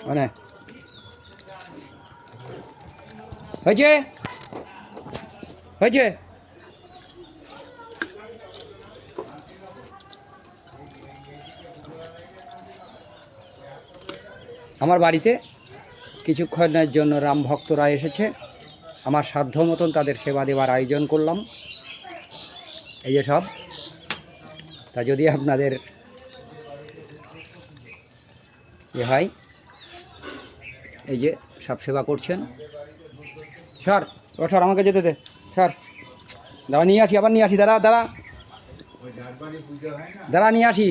মানে হয়েছে হয়েছে আমার বাড়িতে কিছুক্ষণের জন্য রাম ভক্তরা এসেছে। আমার সাধ্য মতন তাদের সেবা দেওয়ার আয়োজন করলাম। এই যে সব, তা যদি আপনাদের হয়, এই যে সব সেবা করছেন। স্যার স্যার আমাকে যেতে দে স্যার, দাঁড়া নিয়ে আসি, আবার নিয়ে আসি, দাঁড়া দাঁড়া দাঁড়া নিয়ে আসি।